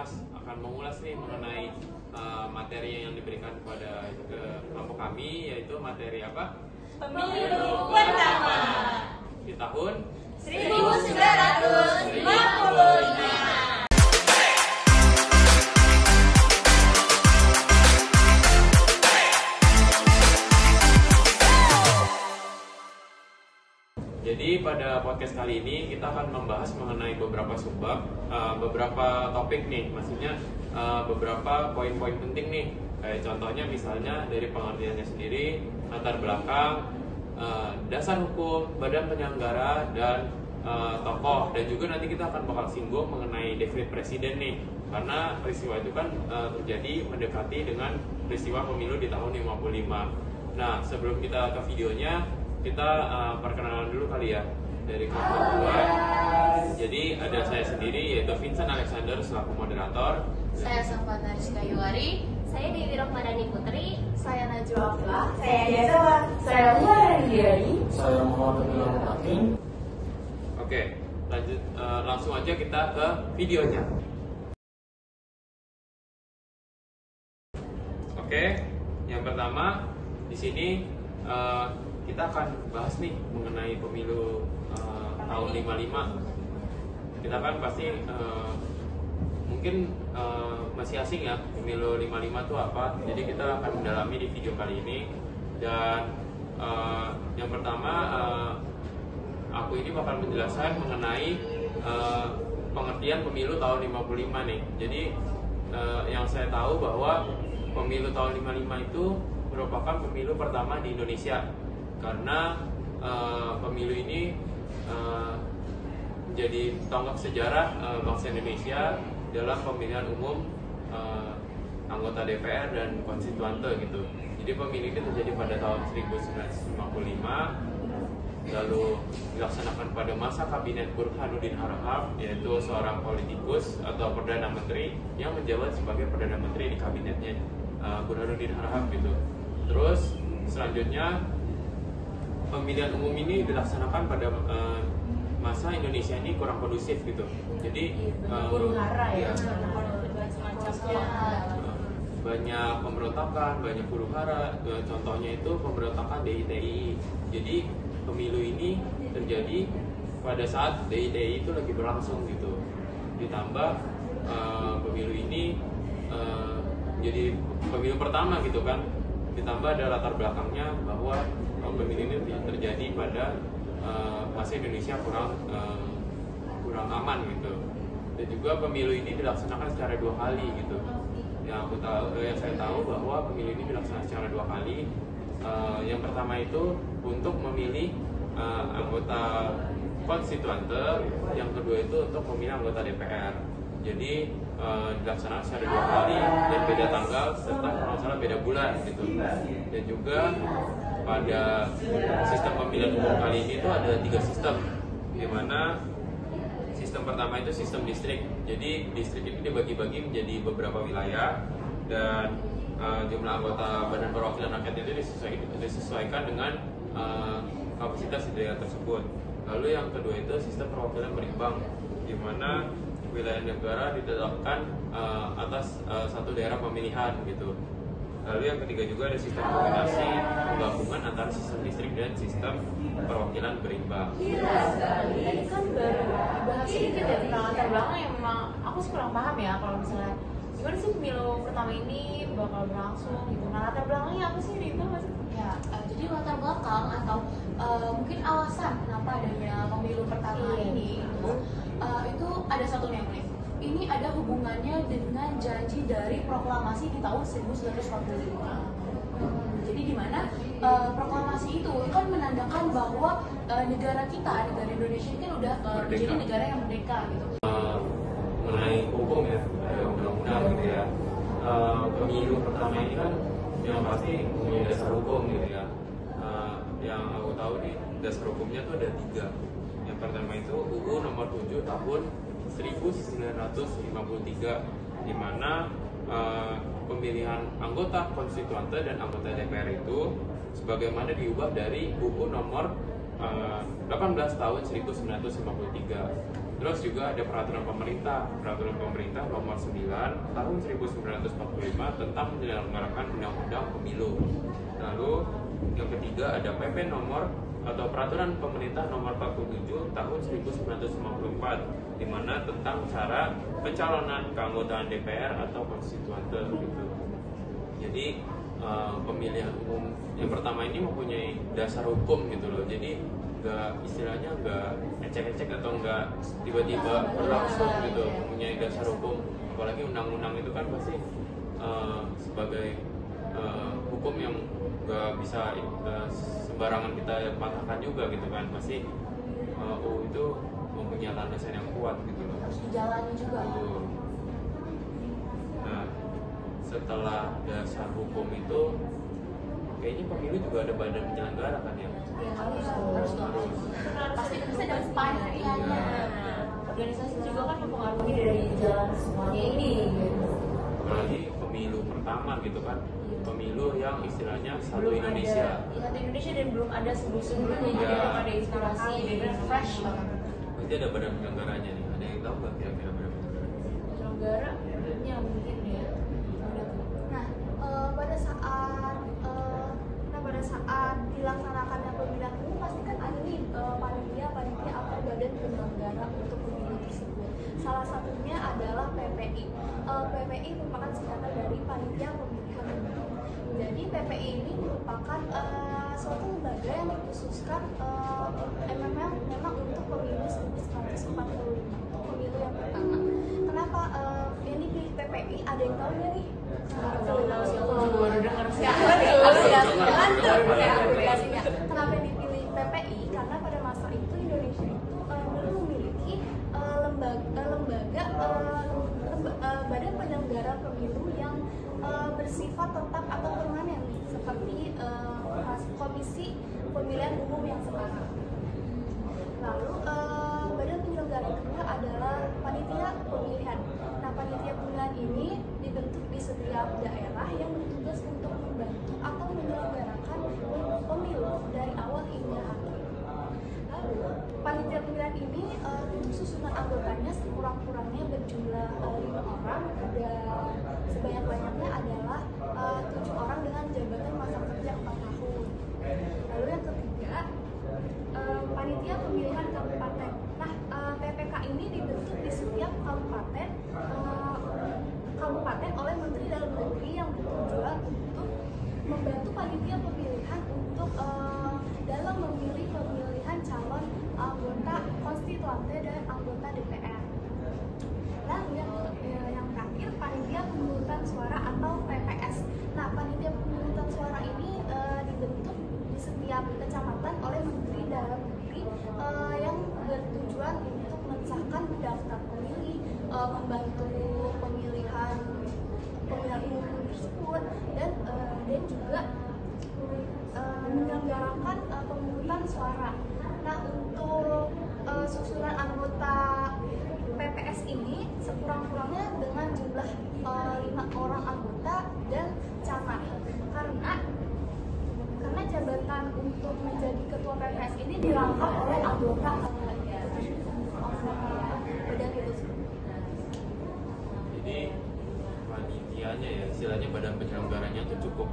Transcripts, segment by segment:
akan mengulas nih mengenai materi yang diberikan kepada kelompok kami, yaitu materi apa? Pemilu pertama di tahun 1955. Jadi pada podcast kali ini kita akan membahas mengenai beberapa subbab, beberapa topik nih, maksudnya beberapa poin-poin penting nih. Kayak contohnya misalnya dari pengertiannya sendiri, latar belakang, dasar hukum, badan penyelenggara, dan tokoh. Dan juga nanti kita akan bakal singgung mengenai definisi presiden nih, karena peristiwa itu kan terjadi mendekati dengan peristiwa pemilu di tahun 55. Nah, sebelum kita ke videonya, kita perkenalan dulu kali ya dari kelompok kedua. Jadi ada saya sendiri, yaitu Vincent Alexander selaku moderator. Saya Safana Rizka Yuwari. Saya Dewi Rohmadani Putri. Saya Najwa Aflah. Saya Jazawa. Saya Muhammad Riyadi. Saya Muhammad Riyadi. Oke, lanjut, langsung aja kita ke videonya. Oke, yang pertama di sini kita akan bahas nih mengenai pemilu tahun 55. Kita kan pasti mungkin masih asing ya pemilu 55 itu apa. Jadi kita akan mendalami di video kali ini. Dan yang pertama aku ini bakal menjelaskan mengenai pengertian pemilu tahun 55 nih. Jadi yang saya tahu bahwa pemilu tahun 55 itu merupakan pemilu pertama di Indonesia, karena pemilu ini menjadi tonggak sejarah bangsa Indonesia dalam pemilihan umum anggota DPR dan konstituante gitu. Jadi pemilu ini terjadi pada tahun 1955, lalu dilaksanakan pada masa kabinet Burhanuddin Harahap, yaitu seorang politikus atau perdana menteri yang menjabat sebagai perdana menteri di kabinetnya Burhanuddin Harahap gitu. Terus selanjutnya pemilihan umum ini dilaksanakan pada masa Indonesia ini kurang kondusif gitu. Jadi huru-hara ya. Banyak pemberontakan, banyak huru-hara. Contohnya itu pemberontakan DITI. Jadi pemilu ini terjadi pada saat DITI itu lagi berlangsung gitu. Ditambah pemilu ini jadi pemilu pertama gitu kan. Ditambah ada latar belakangnya bahwa pemilu ini terjadi pada masa Indonesia kurang aman gitu. Dan juga pemilu ini dilaksanakan secara 2 kali gitu. Yang saya tahu bahwa pemilu ini dilaksanakan secara 2 kali. Yang pertama itu untuk memilih anggota konstituante, yang kedua itu untuk memilih anggota DPR. Jadi dilaksanakan secara 2 kali dan beda tanggal serta kalau salah beda bulan gitu. Dan juga pada sistem pemilihan umum kali ini itu ada 3 sistem, di mana sistem pertama itu sistem distrik. Jadi distrik ini dibagi-bagi menjadi beberapa wilayah, dan jumlah anggota Badan Perwakilan Rakyat itu disesuaikan dengan kapasitas di daerah tersebut. Lalu yang kedua itu sistem perwakilan berimbang, di mana wilayah negara ditetapkan atas satu daerah pemilihan gitu. Lalu yang ketiga juga ada sistem kombinasi penggabungan antara sistem distrik dan sistem perwakilan berimbang. Tadi kan baru dibahas sedikit ya tentang latar belakang yang memang aku sih kurang paham ya, kalau misalnya gimana sih pemilu pertama ini bakal berlangsung gitu. Nah, latar belakangnya apa sih itu mas? Ya, jadi latar belakang atau mungkin alasan kenapa adanya pemilu pertama ini itu ada satu yang unik. Ini ada hubungannya dengan janji dari proklamasi di tahun 1945. Jadi di mana proklamasi itu kan menandakan bahwa negara kita, negara Indonesia ini kan udah menjadi negara yang merdeka gitu. Mengenai hukum ya, undang-undang gitu ya. Pemilu pertama ini kan yang pasti punya dasar hukum gitu ya. Yang aku tahu nih dasar hukumnya tuh ada 3. Yang pertama itu UU nomor 7 tahun 1953, di mana pemilihan anggota konstituante dan anggota DPR itu sebagaimana diubah dari UU nomor 18 tahun 1953. Terus juga ada peraturan pemerintah nomor 9 tahun 1945 tentang menyelenggarakan undang-undang pemilu. Lalu yang ketiga ada PP nomor atau peraturan pemerintah nomor 47 tahun 1954 di mana tentang cara pencalonan keanggotaan DPR atau konstituante gitu. Jadi pemilihan umum yang pertama ini mempunyai dasar hukum gitu loh. Jadi istilahnya nggak ecek-ecek atau nggak tiba-tiba berlangsung gitu, mempunyai dasar hukum. Apalagi undang-undang itu kan pasti sebagai hukum yang nggak bisa sembarangan kita patahkan juga gitu kan. Pasti itu mempunyai landasan yang kuat gitu loh. Harus dijalani juga. Nah, setelah dasar hukum itu kayaknya pemilu juga ada badan penyelenggara kan ya? Ya, harus dong. Pasti bisa ada panitianya. Organisasi juga kan mempengaruhi dari jalan semuanya ini. Apalagi pemilu pertama gitu kan, pemilu yang istilahnya satu Indonesia. Satu Indonesia dan belum ada sebelum-sebelumnya, jadi Ya. belum ada inspirasi, jadi fresh banget. Berarti ada badan penyelenggaranya nih, ada yang tahu nggak kira-kira badan penyelenggaranya? Penyelenggara mungkin ya. Nah, pada saat dilaksanakannya pemilihan umum pasti kan ada nih panitia atau badan penyelenggara untuk pemilu tersebut. Salah satunya adalah PPI. PPI merupakan singkatan dari Panitia Pemilihan Umum. Jadi PPI ini merupakan suatu lembaga yang dikhususkan memang untuk pemilu 1945, untuk pemilu yang pertama. Kenapa yang dipilih PPI? Ada yang tahu nggak nih? Kenapa dipilih PPI? Karena pada masa itu Indonesia itu belum memiliki badan penyelenggara pemilu yang bersifat tetap atau permanen seperti Komisi Pemilihan Umum yang sekarang. Lalu badan penyelenggara kedua adalah panitia pemilihan. Nah, panitia pemilihan ini dibentuk di setiap daerah yang bertugas untuk membantu atau menyelenggarakan pemilu dari awal hingga akhir. Lalu panitia pemilihan ini untuk susunan anggotanya sekurang-kurangnya berjumlah 5 orang, dan sebanyak-banyaknya adalah 7 orang dengan jabatan masa kerja 4 tahun. Lalu yang ketiga, panitia pemilihan kabupaten. Nah, PPK ini dibentuk di setiap kabupaten oleh Menteri Dalam Negeri yang bertujuan untuk membantu panitia pemilihan untuk dalam memilih pemilihan calon anggota konstituante dan anggota DPR. Lalu yang terakhir, panitia pemungutan suara atau PPS. Nah, panitia pemungutan suara ini dibentuk di setiap kecamatan oleh Menteri Dalam Negeri yang bertujuan untuk mensahkan daftar pemilih, membantu pemilihan umum tersebut, dan juga menyelenggarakan pemungutan suara. Nah, untuk susunan anggota PPS ini sekurang-kurangnya dengan jumlah 5 orang anggota dan camat. Karena jabatan untuk menjadi ketua PPS ini dirangkap oleh anggota badan itu. Jadi panitianya ya, istilahnya badan penyelenggaranya itu cukup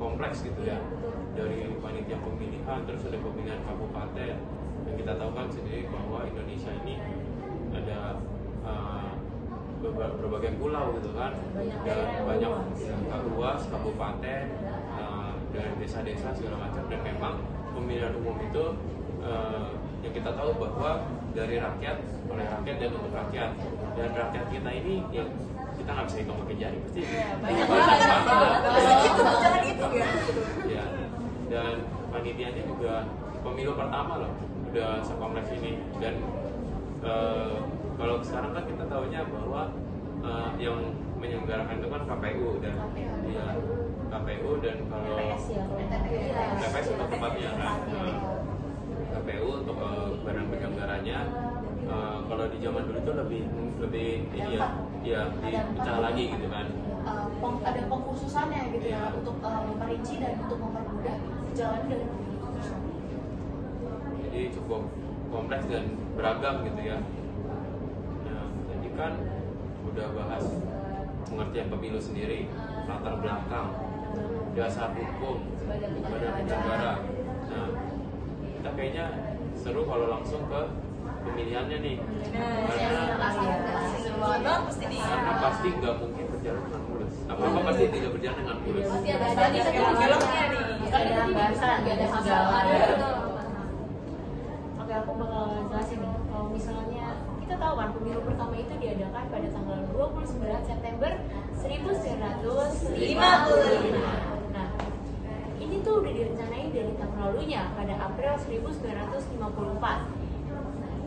kompleks gitu ya. Dari panitia pemilihan, terus ada pemilihan kabupaten. Yang kita tahu kan sendiri bahwa Indonesia ini ada berbagai pulau gitu kan, dan banyak luas kabupaten dan desa-desa segala macam. Dan memang pemilihan umum itu yang kita tahu bahwa dari rakyat, oleh rakyat dan untuk rakyat. Dan rakyat kita ini ya kita nggak bisa hitung pakai jari pasti. Banyak banget. Ya. Dan panitianya juga pemilu pertama loh, udah sekompleks ini. Dan kalau sekarang kan kita tahunya bahwa yang menyelenggarakan itu kan KPU dan ya, KPU dan kalau TPS untuk tempatnya kan, KPU untuk badan penyelenggaranya. Kalau di zaman dulu itu lebih ini ya dipecah lagi gitu kan. Ada pengkhususannya gitu ya, untuk memperinci dan untuk mempermudah jalan dari pemilu. Jadi cukup kompleks dan beragam gitu ya. kan udah bahas pengertian pemilu sendiri, latar belakang, dasar hukum, badan penyelenggara. Nah, kita kayaknya seru kalau langsung ke pemilihannya nih, karena pasti nggak mungkin berjalan dengan mulus. Apa pasti tidak berjalan dengan mulus. Pasti ada filmnya nih. Ada bahasan, ada segala. Oke, aku bakal jelasin nih. Kalau misalnya kita tahu kan pemilu pertama itu diadakan pada tanggal 29 September 1955. Nah, ini tuh udah direncanain dari tahun lalunya pada April 1954.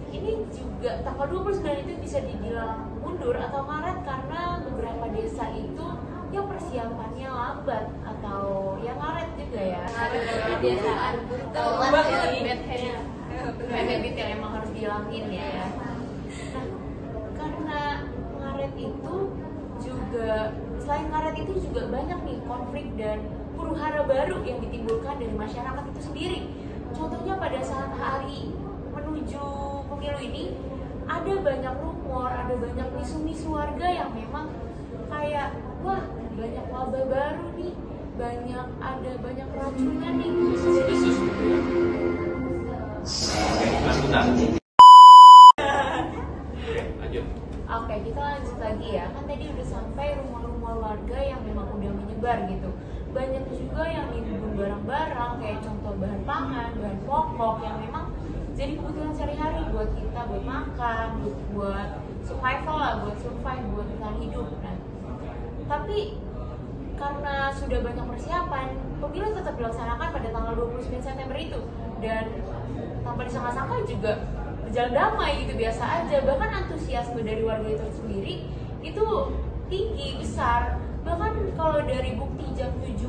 Ini juga tanggal 29 itu bisa dibilang mundur atau ngaret karena beberapa desa itu yang persiapannya lambat atau yang ngaret juga ya. Kebiasaan habit yang emang harus dihilangin ya. Nah, karena ngaret itu juga, selain ngaret itu juga banyak nih konflik dan huru-hara baru yang ditimbulkan dari masyarakat itu sendiri. Contohnya pada saat hari menuju pemilu ini ada banyak rumor, ada banyak misu-misu warga yang memang kayak wah banyak wabah baru nih, ada banyak racunnya nih. Desus gitu ya. Lanjut. Oke, kita lanjut lagi ya. Kan tadi udah sampai rumah-rumah warga yang memang udah menyebar gitu. Banyak juga yang nimbun barang-barang kayak contoh bahan pangan, bahan pokok yang memang jadi kebutuhan sehari-hari buat kita, buat makan, buat survival lah, buat survive, buat bertahan hidup. Nah, tapi karena sudah banyak persiapan, pemilu tetap dilaksanakan pada tanggal 29 September itu. Dan tanpa disangka-sangka juga berjalan damai gitu, biasa aja. Bahkan antusiasme dari warga itu sendiri itu tinggi, besar. Bahkan kalau dari bukti jam 7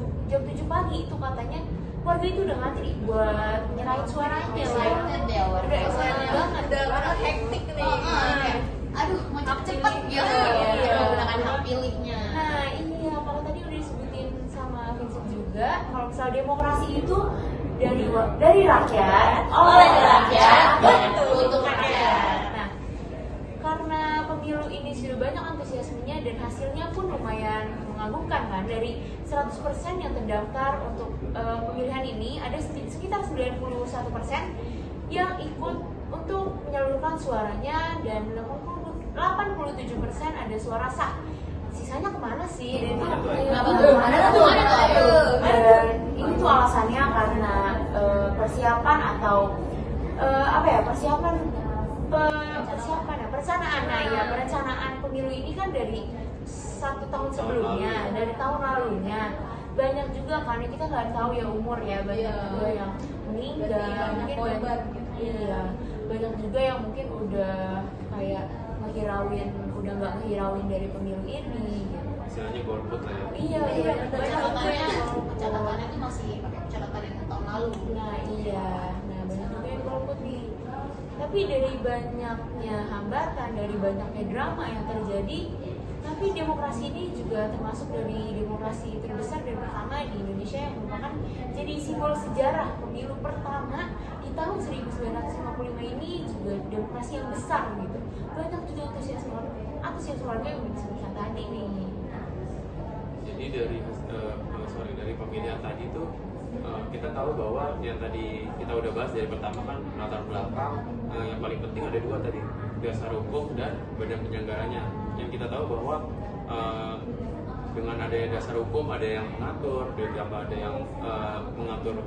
pagi itu katanya warga itu udah ngantri buat nyerahin suaranya. Udah excited banget, udah hektik nih. Aduh, mau cepet gitu menggunakan hak pilihnya. Nah iya, kalau tadi udah disebutin sama Vincent juga, kalau misalnya demokrasi itu dari rakyat, oleh rakyat, untuk rakyat. Nah, karena pemilu ini sudah banyak antusiasmenya dan hasilnya pun lumayan mengagumkan kan. Dari 100% yang terdaftar untuk pemilihan ini, ada sekitar 91% yang ikut untuk menyalurkan suaranya dan 87% ada suara sah. Sisanya kemana sih? Dan ini tuh alasannya karena persiapan atau perencanaan pemilu ini kan dari 1 tahun sebelumnya, dari tahun lalunya. Banyak juga karena kita nggak tahu ya umur ya, banyak juga yang meninggal, mungkin banyak juga yang mungkin udah kayak udah nggak ngehirauin dari pemilu ini gitu. Istilahnya golput lah ya. Iya, Catatannya itu masih pakai catatan yang tahun lalu. Nah banyak juga yang golput nih. Tapi dari banyaknya hambatan, dari banyaknya drama yang terjadi, tapi demokrasi ini juga termasuk dari demokrasi terbesar dan pertama di Indonesia yang merupakan jadi simbol sejarah pemilu pertama di tahun 1955 ini, juga demokrasi yang besar gitu. Banyak juga antusias warga yang disebutkan tadi nih. Jadi dari pemilihan tadi tuh kita tahu bahwa yang tadi kita udah bahas dari pertama kan latar belakang, yang paling penting ada 2 tadi, dasar hukum dan badan penyelenggaranya. Yang kita tahu bahwa dengan adanya dasar hukum ada yang mengatur, ditambah ada yang mengatur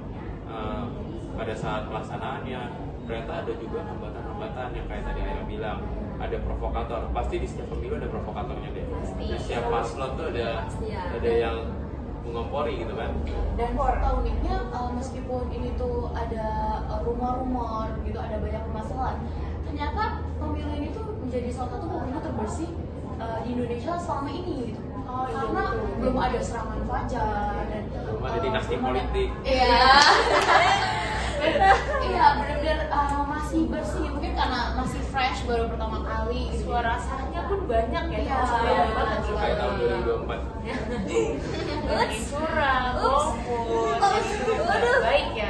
pada saat pelaksanaannya. Ternyata ada juga hambatan-hambatan yang kayak tadi Aira bilang, ada provokator. Pasti di setiap pemilu ada provokatornya deh. Di setiap paslon tuh ada yang mengompori gitu kan. Dan uniknya meskipun ini tuh ada rumor-rumor gitu, ada banyak permasalahan, ternyata pemilu ini tuh menjadi salah satu pemilu terbersih di Indonesia selama ini gitu. Karena belum ada serangan fajar dan Belum ada dinasti politik. Iya. Iya, benar-benar masih bersih. Mungkin karena masih fresh, baru pertama kali gitu. Suara sahnya pun banyak ya, Masuk kayak tahun 2024. Lagi surat, golput, baik ya,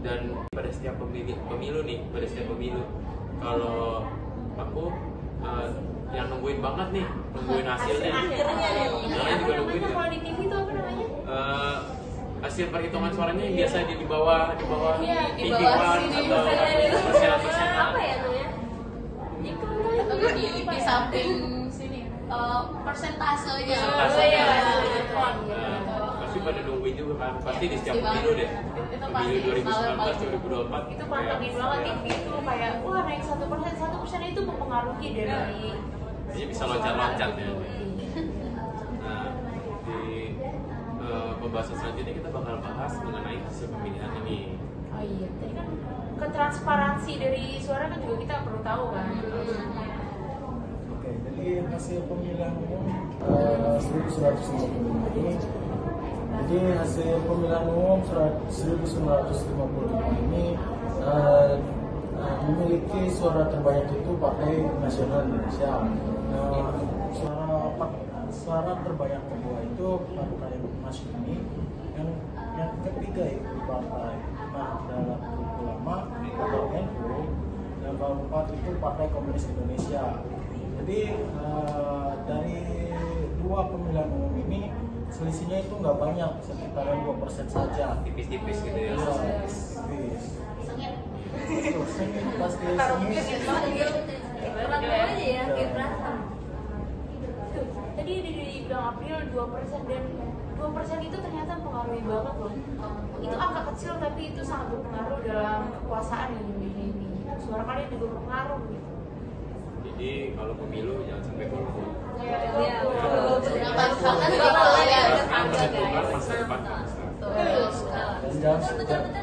Dan pada setiap pemilu pemilu nih, pada setiap pemilu. Kalau aku yang nungguin banget nih, nungguin hasilnya. Akhirnya ya. Namanya juga nungguin. Kalau di TV itu apa namanya? Hasil perhitungan suaranya yang biasa di bawah Iya, di TV bawah One sini, atau persen-persen. Apa ya namanya? Atau di samping sini persentasenya. Persentasenya. Iya. Pasti pada nungguin juga kan, pasti di setiap Pasti pemilu deh. Itu Pemilu pasti 2019, 2024. Itu pantengin banget TV itu kayak wah naik 1% itu mempengaruhi dari Jadi bisa loncat-loncat ya. Nah, di pembahasan selanjutnya kita bakal bahas mengenai hasil pemilihan ini. Oh iya, tadi kan ketransparansi dari suara kan juga kita perlu tahu kan. Oke, jadi hasil pemilihan umum 1155 ini. Jadi hasil pemilihan umum 1955 ini memiliki suara terbanyak itu Partai Nasional Indonesia. Suara terbanyak kedua itu Partai Masyumi, yang ketiga itu Partai Nahdlatul Ulama atau NU, yang keempat itu Partai Komunis Indonesia. Jadi dari dua pemilihan umum ini selisihnya itu nggak banyak, sekitar 2% saja. Tipis-tipis gitu ya. Iya, tipis. Tuh, sengit pasti sengit. Berantem aja ya, kayak berantem. Tuh, tadi dibilang April 2% dan 2% itu ternyata mempengaruhi banget loh. Itu angka kecil tapi itu sangat berpengaruh dalam kekuasaan di Indonesia ini. Suara kalian juga berpengaruh gitu. Jadi kalau pemilu jangan sampai golput. Iya. Bahkan kalau ya Menentukan masa depan bangsa. terus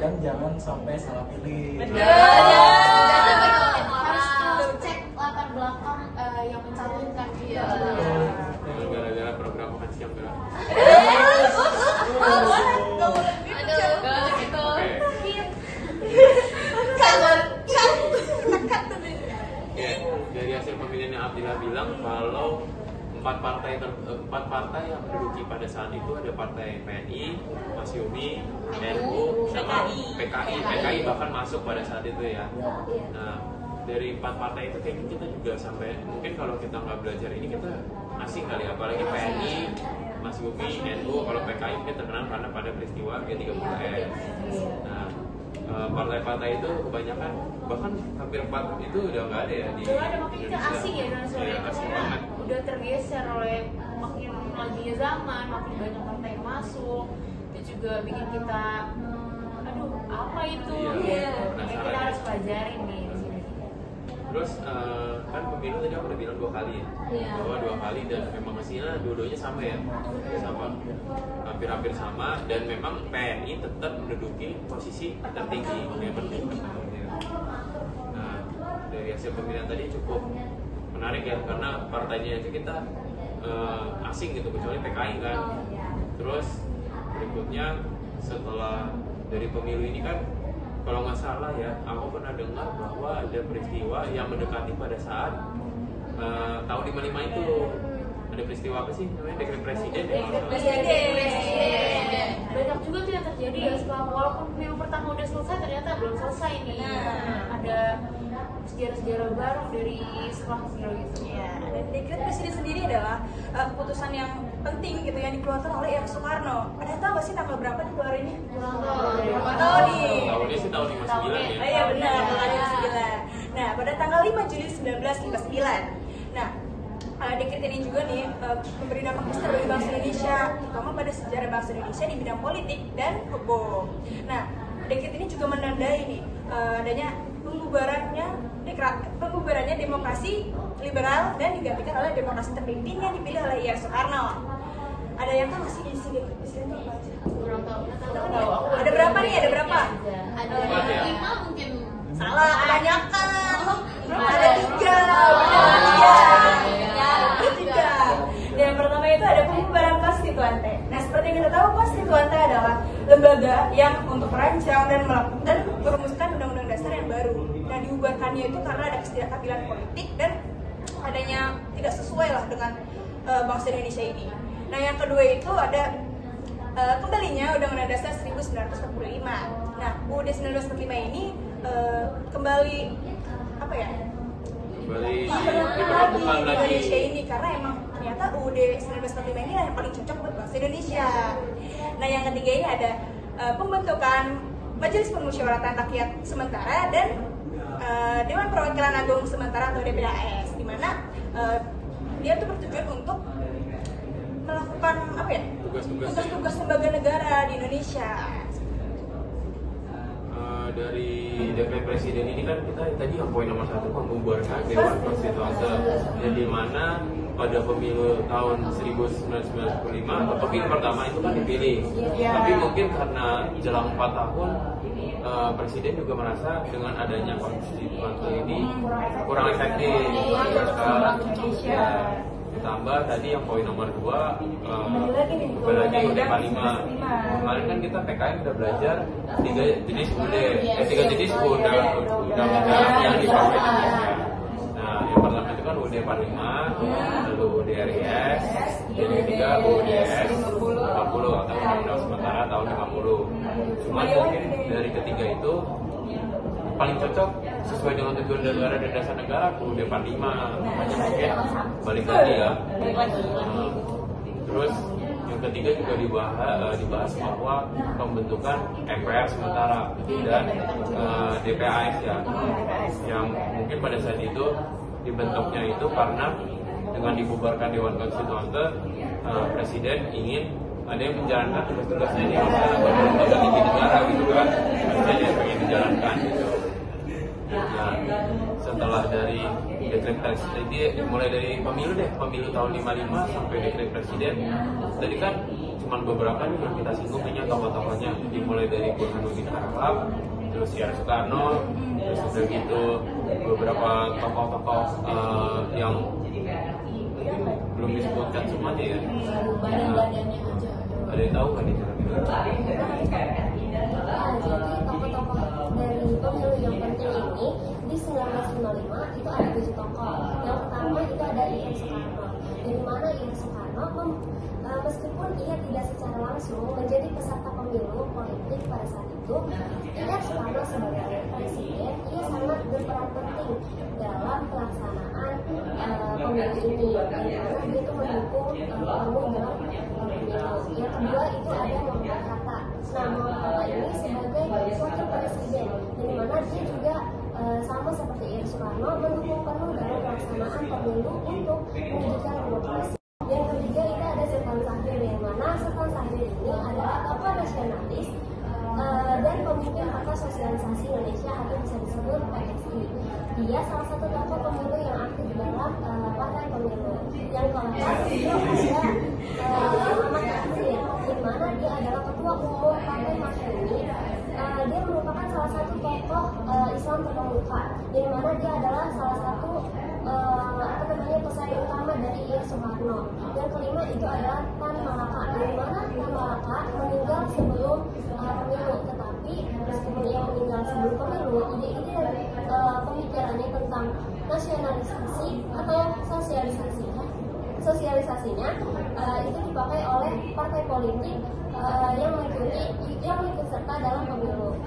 Dan jangan sampai salah pilih. harus cek latar belakang yang mencalonkan dia. Gara-gara program makan siang gerak. Aduh, gitu. Oke, dari hasil pemilihan yang Abdillah bilang kalau empat partai yang menduduki pada saat itu ada partai PNI, Masyumi, NU, sama PKI bahkan masuk pada saat itu ya. Nah, dari empat partai itu kayaknya kita juga sampai mungkin kalau kita nggak belajar ini kita asing kali, apalagi PNI, Masyumi, NU, kalau PKI mungkin terkenal karena pada peristiwa G30S. Nah, partai-partai itu kebanyakan bahkan hampir 4 itu udah nggak ada ya di Udah ada, makanya kita asing ya dengan suara Iya, itu asing karena banget. udah tergeser oleh makin laginya zaman, makin banyak partai yang masuk. Itu juga bikin kita aduh apa itu? Iya, Kayak kita harus pelajarin nih di sini. Terus kan pemilu tadi aku udah bilang 2 kali ya, Iya. bahwa 2 kali dan memang hasilnya dua-duanya sama ya, sama hampir-hampir sama dan memang PNI tetap menduduki posisi tertinggi yang penting. Nah, dari hasil pemilihan tadi cukup menarik ya karena partainya aja kita asing gitu kecuali PKI kan. Terus berikutnya setelah dari pemilu ini kan kalau nggak salah ya, aku pernah dengar bahwa ada peristiwa yang mendekati pada saat tahun 55 itu. Ada peristiwa apa sih namanya dekret presiden ya? kalau nggak salah. Banyak juga tuh yang terjadi ya setelah walaupun pemilu pertama udah selesai ternyata belum selesai nih. Ada sejarah-sejarah baru dari setelah pemilu itu. Ya, dan dekret presiden sendiri adalah keputusan yang penting gitu yang dikeluarkan oleh R. Soekarno. Ada tahu nggak sih tanggal berapa dikeluarinnya? Berapa tahu nih? Tahunnya sih tahun 59 Oh ya. iya benar, tanggal 59. Nah, pada tanggal 5 Juli 1959. Nah, dekret ini juga nih memberi dampak besar bagi bangsa Indonesia, terutama pada sejarah bangsa Indonesia di bidang politik dan hukum. Nah, dekret ini juga menandai nih adanya pembubarannya demokrasi liberal dan digantikan oleh demokrasi terpimpin yang dipilih oleh R. Soekarno. Ada yang tahu sih isi dekret presiden itu apa aja? Ada berapa nih? Ada berapa? Ada 5 mungkin. Salah, kebanyakan. Ada 3. Ada 3. Yang pertama itu ada pembubaran konstituante. Nah, seperti yang kita tahu, konstituante adalah lembaga yang untuk merancang dan merumuskan undang-undang dasar yang baru. Nah, dibubarkannya itu karena ada ketidakadilan politik dan adanya tidak sesuai lah dengan bangsa Indonesia ini. Nah, yang kedua itu ada kembalinya Undang-Undang Dasar 1945. Nah, UUD 1945 ini kembali apa ya? Kembali diperlakukan diperlakukan di lagi. Indonesia ini karena emang ternyata UUD 1945 ini yang paling cocok buat bahasa Indonesia. Nah yang ketiga ini ada pembentukan Majelis Permusyawaratan Rakyat Sementara dan Dewan Perwakilan Agung Sementara atau DPAS, di mana dia tuh bertujuan untuk melakukan apa ya? Tugas-tugas lembaga negara di Indonesia. Dari dekret presiden ini kan kita tadi yang poin nomor 1 membubarkan Dewan Konstituante, dan di mana pada pemilu tahun 1995 atau pemilu pertama itu kan dipilih, tapi mungkin karena jelang 4 tahun presiden juga merasa dengan adanya konstituante ini kurang efektif. Sekarang ditambah tadi yang poin nomor 2 kembali lagi UUD 45. Kemarin kan kita PKN udah belajar 3 jenis UUD, 3 jenis undang-undang yang dipakai di Indonesia. Nah, yang pertama itu kan UUD 45, lalu UUD RIS, dan yang ketiga UUDS 40 atau Undang-Undang Sementara tahun 50. Cuma mungkin dari ketiga itu paling cocok sesuai dengan tujuan negara dan dasar negara UUD 45. Makanya mungkin balik lagi ya. Terus yang ketiga juga dibahas bahwa pembentukan MPR sementara dan DPAS ya, yang mungkin pada saat itu dibentuknya itu karena dengan dibubarkan Dewan Konstituante, presiden ingin ada yang menjalankan tugas-tugasnya di masa lembaga tinggi negara gitu kan, presiden yang pengen dijalankan gitu. Nah, setelah dari dekret presiden, mulai dari pemilu tahun 55 sampai dekret presiden, tadi kan cuma beberapa nih yang kita singgung hanya tokoh-tokohnya, dimulai dari Burhanuddin Harahap, terus R. Soekarno, terus udah gitu beberapa tokoh-tokoh yang belum disebutkan semuanya ya. Ada yang tahu kan nih kira-kira? Jadi tokoh-tokoh dari pemilu yang penting ini di 1955 itu ada 7 tokoh. Yang pertama itu ada I.R. Soekarno. Dari mana I.R. Soekarno meskipun ia tidak secara langsung menjadi peserta pemilu politik pada saat itu, I.R. Soekarno sebagai presiden ia sangat berperan penting dalam pelaksanaan pemilu ini. Dari mana dia itu mendukung penuh dalam pemilu. Yang kedua itu ada Muhammad Hatta. Nah, Muhammad Hatta ini sebagai wakil presiden, dari mana dia juga sama seperti I.R. Soekarno mendukung penuh dalam pelaksanaan pemilu untuk menjadikan demokrasi. Yang ketiga itu ada Sultan Syahrir, yang mana Sultan Syahrir ini adalah tokoh nasionalis dan pemimpin Partai Sosialisasi Indonesia atau bisa disebut PSI. Dia salah satu tokoh pemilu yang aktif dalam partai pemilu. Yang keempat itu ada Muhammad Nasir, di mana dia adalah ketua umum partai Masyumi. Dia merupakan salah satu tokoh Islam terkemuka, di mana dia adalah salah satu pesaing utama dari I.R. Soekarno. Yang kelima itu adalah Tan Malaka, di mana Tan Malaka meninggal sebelum pemilu, tetapi meskipun ia meninggal sebelum pemilu, ide-ide dan pemikirannya tentang nasionalisasi atau sosialisasinya itu dipakai oleh partai politik yang ikut serta dalam pemilu.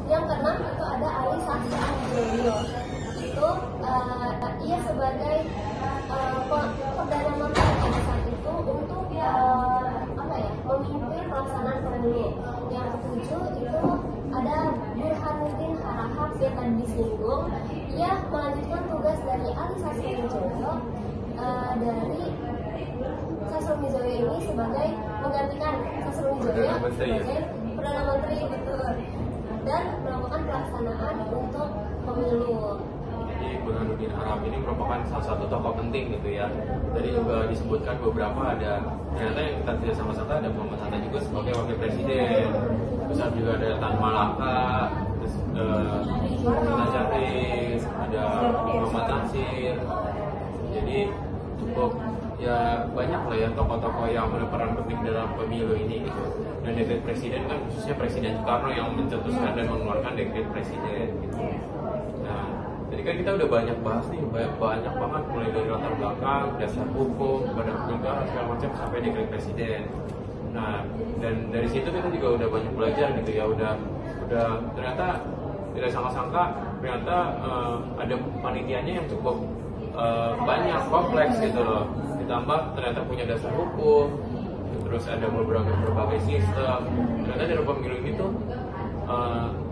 Yang keenam itu ada Ali Sahid Abdullah. Itu ia sebagai perdana menteri pada saat itu untuk memimpin pelaksanaan pemilu. Yang ketujuh itu ada Burhanuddin Harahap yang tadi disinggung. Ia melanjutkan tugas dari Ali Sastromijoyo dari Sastromijoyo ini sebagai menggantikan Sastromijoyo sebagai perdana menteri gitu, dan melakukan pelaksanaan untuk pemilu. Jadi Burhanuddin Harahap ini merupakan salah satu tokoh penting gitu ya. Tadi juga disebutkan beberapa, ada ternyata yang kita tidak sama-sama, ada Muhammad Hatta juga sebagai wakil presiden. Terus juga ada Tan Malaka, terus Sultan Syahrir, ada Muhammad Nasir. Jadi cukup ya banyak lah ya tokoh-tokoh yang berperan penting dalam pemilu ini gitu. Dan dekret presiden kan khususnya Presiden Soekarno yang mencetuskan dan mengeluarkan dekret presiden gitu. Nah, jadi kan kita udah banyak bahas nih, banyak banget mulai dari latar belakang, dasar hukum, badan negara segala macam sampai dekret presiden. Nah, dan dari situ kita juga udah banyak belajar gitu ya, udah ternyata tidak sangka-sangka ternyata ada panitianya yang cukup banyak, kompleks gitu loh. Ditambah ternyata punya dasar hukum, terus ada berbagai sistem. Ternyata dari pemilu ini tuh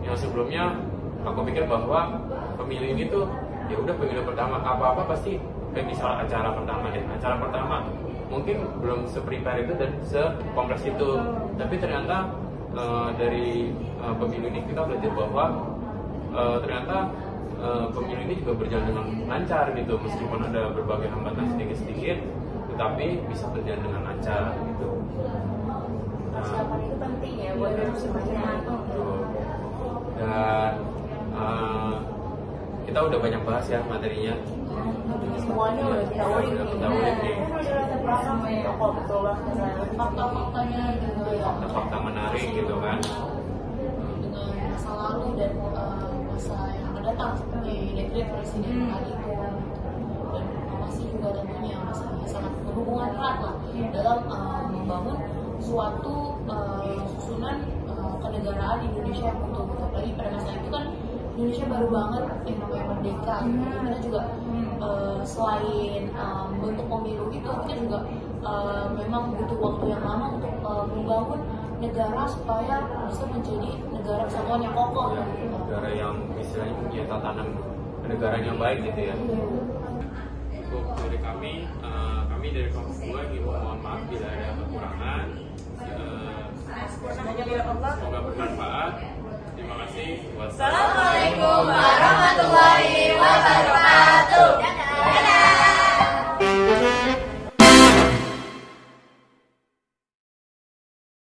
yang sebelumnya aku pikir bahwa pemilu ini tuh ya udah pemilu pertama, apa-apa pasti kayak misal acara pertama mungkin belum se-prepare itu dan se-kompleks itu, tapi ternyata dari pemilu ini kita belajar bahwa ternyata pemilu ini juga berjalan dengan lancar gitu, meskipun ada berbagai hambatan sedikit-sedikit tetapi bisa berjalan dengan lancar gitu. Persiapan itu penting ya buat semuanya. Dan kita udah banyak bahas ya materinya. Semuanya udah kita ulik nih. Fakta-faktanya gitu ya. Fakta menarik gitu kan. Dengan masa lalu dan masa yang akan datang seperti dekret presiden tadi itu, dan masih juga tentunya masih sangat berhubungan erat lah dalam membangun suatu susunan kenegaraan Indonesia yang utuh. Apalagi pada masa itu kan Indonesia baru banget yang namanya merdeka. Kita juga selain bentuk pemilu itu kita juga memang butuh waktu yang lama untuk membangun negara supaya bisa menjadi negara kesatuan yang kokoh. Ya, negara yang istilahnya punya tatanan kenegaraan yang baik gitu ya. Untuk dari kami dari kelompok 2 ingin mohon maaf bila ada kekurangan. Semoga bermanfaat. Terima kasih. Assalamualaikum warahmatullahi wabarakatuh. Dadah.